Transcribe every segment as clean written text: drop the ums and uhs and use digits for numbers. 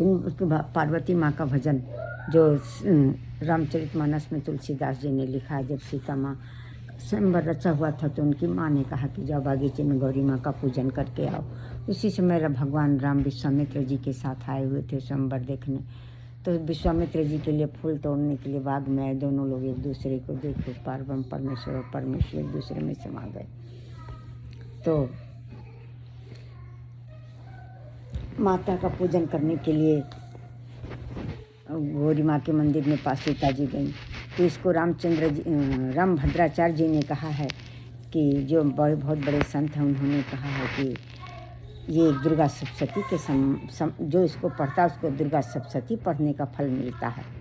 उसके बाद पार्वती माँ का भजन जो रामचरितमानस में तुलसीदास जी ने लिखा है। जब सीता माँ स्वयंवर रचा हुआ था तो उनकी माँ ने कहा कि जाओ बागीचे में गौरी माँ का पूजन करके आओ। उसी समय भगवान राम विश्वामित्र जी के साथ आए हुए थे स्वयंवर देखने। तो विश्वामित्र जी के लिए फूल तोड़ने के लिए बाग में आए। दोनों लोग एक दूसरे को देखो, पार्वम परमेश्वर और परमेश्वर एक दूसरे में समा गए। तो माता का पूजन करने के लिए गौरी माँ के मंदिर में पास सीता जी गई। तो इसको राम भद्राचार्य जी ने कहा है कि जो बहुत बड़े संत हैं उन्होंने कहा है कि ये दुर्गा सप्तशती के जो इसको पढ़ता है उसको दुर्गा सप्तशती पढ़ने का फल मिलता है।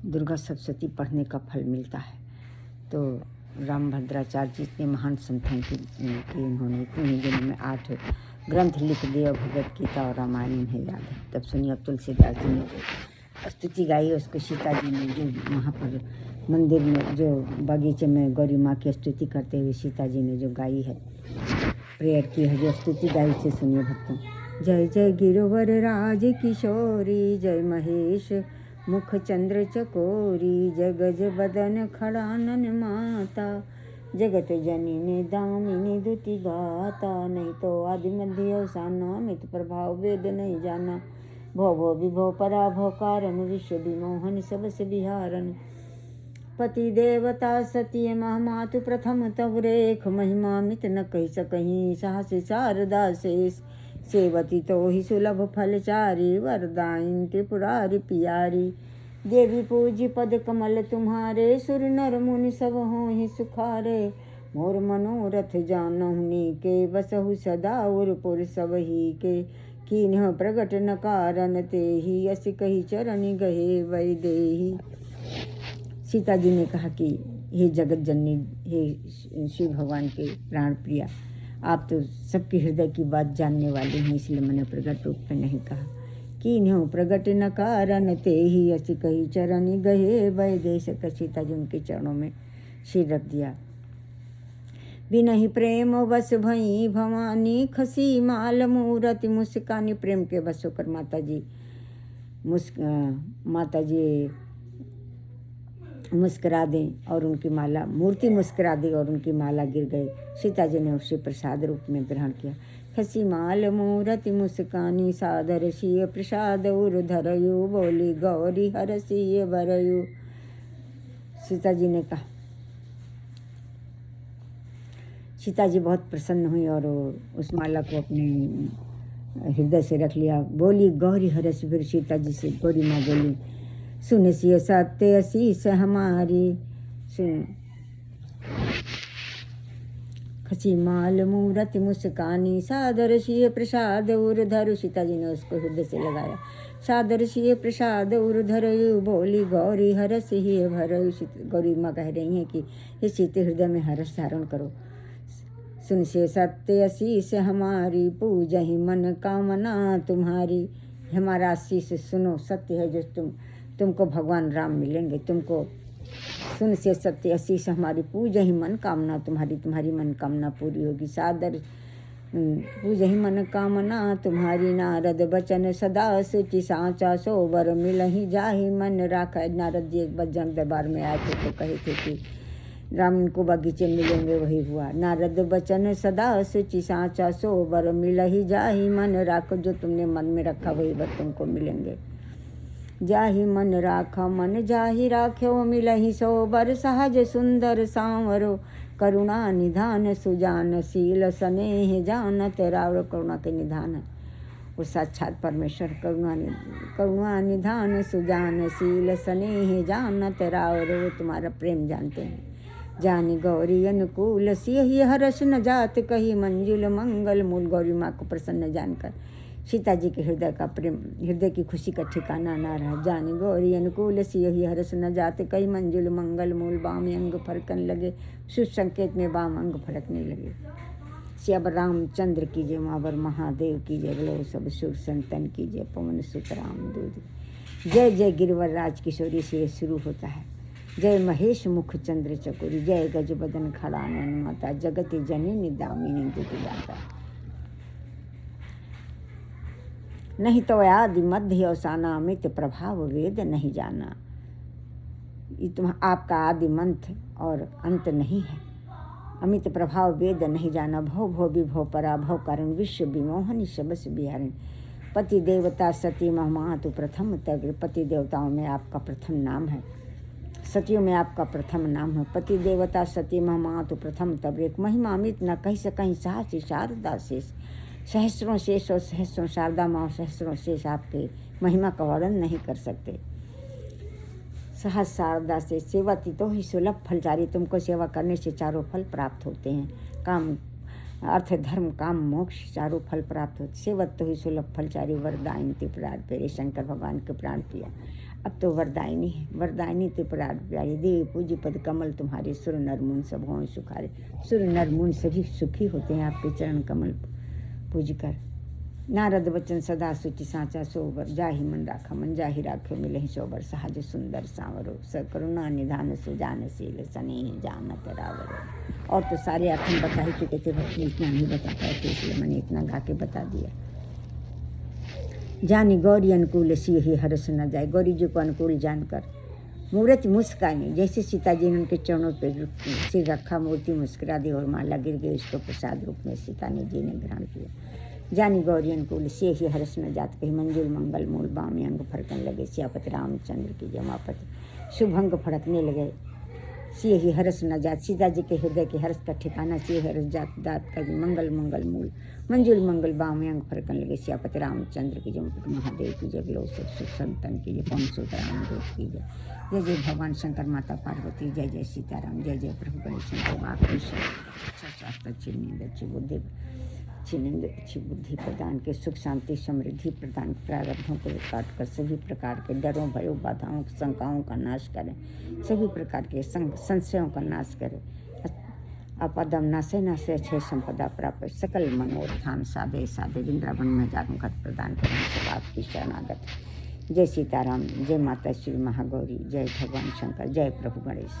दुर्गा सप्तशती पढ़ने का फल मिलता है। तो राम भद्राचार्य जी इतने महान संत हैं कि उन्होंने इतने ही दिनों में 8 ग्रंथ लिख दिए। भगवत गीता और रामायण उन्हें याद है। तब सुनिए अब तुलसीदास जी ने जो स्तुति गाई उसको सीता जी ने जो वहाँ पर मंदिर में जो बगीचे में गौरी माँ की स्तुति करते हुए सीता जी ने जो गाई है, प्रेयर की है, जो स्तुति गाई से सुनिए भक्तों। जय जय गिरवर राज किशोरी, जय महेश मुख चंद्र चकोरी, जगज बदन खड़ानन माता, जगत जननी दामिनी दुति गाता। नहीं तो आदि मध्य अवसाना, अमित प्रभाव वेद नहीं जाना। भव भव विभव पराभव कारण, विश्व विमोहन सबस विहारन। पति देवता सती महामातु प्रथम तव रेख, महिमा मित न कही सकहीं, साहस शारदा शेष। सेवती तो ही सुलभ फलचारी, वरदायिन त्रिपुरारी पियारी। देवी पूजी पद कमल तुम्हारे, सुर नर मुनि सब हों सुखारे। मोर मनोरथ जानहुनी के, बसहु सदा उरपुर सब ही के। कीन्ह प्रगट न कारण ते ही, अस कही चरण गहे वैदेही। सीता जी ने कहा कि हे जगत जननी, हे शिव भगवान के प्राण प्रिया, आप तो सबके हृदय की बात जानने वाले हैं, इसलिए मैंने प्रगट रूप में नहीं कहा। कीन्हु प्रगट न कारण ते ही, अस कही चरण गहे वैदेश। सीता जी उनके चरणों में सिर रख दिया। बिनहि प्रेम बस भई भवानी, खसी माल मूरति मुस्कानी। प्रेम के बस होकर माता जी मुस्करा दें और उनकी माला, मूर्ति मुस्करा दी और उनकी माला गिर गई। सीता जी ने उसे प्रसाद रूप में ग्रहण किया। खसी माल मूरति मुस्कानी, सादर सिय प्रसाद उर धरयु, बोली गौरी हर सिय भरयु। सीता जी ने कहा, सीता जी बहुत प्रसन्न हुई और उस माला को अपने हृदय से रख लिया। बोली गौरी हरस। फिर सीता जी से गौरी माँ बोली, सुन सिय सत्य असीस हमारी। सुन खसी माल मूरति मुस्कानी, सादर सिय प्रसाद उर धरु। सीता जी ने उसको हृदय से लगाया। सादर सिय प्रसाद उर धरयु, बोली गौरी हरस ही भरयु। गौरी माँ कह रही हैं कि हे सीते, हृदय में हर्ष धारण करो। सुन से सत्य आशीष हमारी, पूजहि मन कामना तुम्हारी। हमारा आशीष सुनो, सत्य है जो तुमको भगवान राम मिलेंगे। तुमको सुन से सत्य आशीष हमारी, पूजहि मन कामना तुम्हारी, तुम्हारी मन कामना पूरी होगी। सादर पूजहि मन कामना तुम्हारी, नारद बचन सदा सुचि साचा, सोबर मिलहि जाहि मन राखा। नारद जी एक बार जनक दरबार में आए थे तो कहे थे कि राम को बगीचे मिलेंगे, वही हुआ। नारद बचन सदा सुचि साचा, सोबर मिलहि जाहि मन राख। जो तुमने मन में रखा वही वर तुमको मिलेंगे। जाहि मन राखा मन जाहि राख्यो, मिलहि सोबर सहज सुंदर सांवरो। करुणा निधान सुजान शील, स्नेह जानत रावण। करुणा के निधान है वो साक्षात परमेश्वर। करुणा निधान सुजान शील, स्नेह जानत रावण। वो तुम्हारा प्रेम जानते हैं। जानी गौरी अनुकूल, सियहि हर्ष न जात कही, मंजुल मंगल मूल। गौरी माँ को प्रसन्न जानकर सीता जी के हृदय का प्रेम, हृदय की खुशी का ठिकाना ना रहा। जानी गौरी अनुकूल सियहि हरस न जाते, कई मंजुल मंगल मूल बाम अंग फरकन लगे, शुभ संकेत में बाम अंग फरकने लगे। श्यावर रामचंद्र की जय, मावर महादेव की जय, बोलो सब सुर संतन की जय, पवन सुत राम दूध। जय जय गिरवर राज किशोरी से शुरू होता है। जय महेश मुख चंद्र चकोरी, जय गज बदन खड़ा नयन माता, जगत जननी दामिनी दुख दाता। नहीं तो आदि मध्य अवसाना, अमित प्रभाव वेद नहीं जाना। ये आपका आदि मंथ और अंत नहीं है। अमित प्रभाव वेद नहीं जाना, भव भव विभव पराभव कारण, विश्व विमोहन शबस बिहारिण। पति देवता सती महमातु प्रथम तग्र, पति देवताओं में आपका प्रथम नाम है, सतियों में आपका प्रथम नाम है। पति देवता सती महमातु प्रथम तग्र, एक महिमा अमित न कही सकहीं साहसी शारदा शेष। सहस्रों शेष और सहस्रों शारदा माँ, सहस्रों शेष आपके महिमा का वर्णन नहीं कर सकते। सहस शारदा से सेवती तो ही सुलभ फलचारी, तुमको सेवा करने से चारों फल प्राप्त होते हैं। काम अर्थ धर्म काम मोक्ष चारों फल प्राप्त होते। सेवत तो ही सुलभ फलचारी, वरदायिनी त्रिपुरार प्यारे, शंकर भगवान के प्राण प्रिया। अब तो वरदायिनी है, वरदायिनी त्रिपुरार प्यारी, देवी पूज्य पद कमल तुम्हारे, सुर नर मुन सब हों सुखारे। सुर नर मुन सभी सुखी होते हैं आपके चरण कमल पूज कर। नारद वचन सदा सुचि साचा सोबर, जाहि मन राखा मन जाहि राख्यो मिलहि सोबर। सहज सुंदर सांवरो, सकरुणा निधान सुजानशील, स्नेह जानत रावरो। और तो सारे अर्थ हम बता ही चुके थे, भक्ति इतना नहीं बता पाए थे, इसलिए मैंने इतना गा के बता दिया। जानी गौरी अनुकूल सियहि हरस न जाए, गौरी जी को अनुकूल जानकर मूर्ति मुस्कानी, जैसे सीता जी ने उनके चरणों पर सिर रखा, मूर्ति मुस्कुरा दी और माला गिर गई, उसको प्रसाद रूप में सीता जी ने ग्रहण किया। जानी गौरी अनुकूल से ही हरस न जात, कही मंजुल मंगल मूल बाम अंग फड़कने लगे। सियापति रामचंद्र की जमापति शुभंग फड़कने लगे। सिय ही हरस न जात, सीता जी के हृदय के हर्ष का ठिकाना सिय हरस जात, दात का मंगल मंगल मूल मंजुल मंगल बाम अंग फड़कने लगे। सियापति रामचंद्र की जमापति महादेव की जय, लो सब संतन की जय, पवन सुत राम दूत की जय। जय जय भगवान शंकर माता पार्वती, जय जय सीताराम, जय जय प्रभु गणेश अच्छा शास्त्र चिन्ह अच्छी बुद्धि अच्छी बुद्धि प्रदान के, सुख शांति समृद्धि प्रदान, प्रारब्धों को काट कर सभी प्रकार के डरों भयों बाधाओं शंकाओं का नाश करें, सभी प्रकार के संशयों का नाश करें। अपदम नासे नासे अच्छे संपदा प्राप्त, सकल मनोरथान साधे साधे, वृंदावन में जागरूक प्रदान करें सब आपकी शरणागत। जय सीताराम, जय माता श्री महागौरी, जय भगवान शंकर, जय प्रभु गणेश।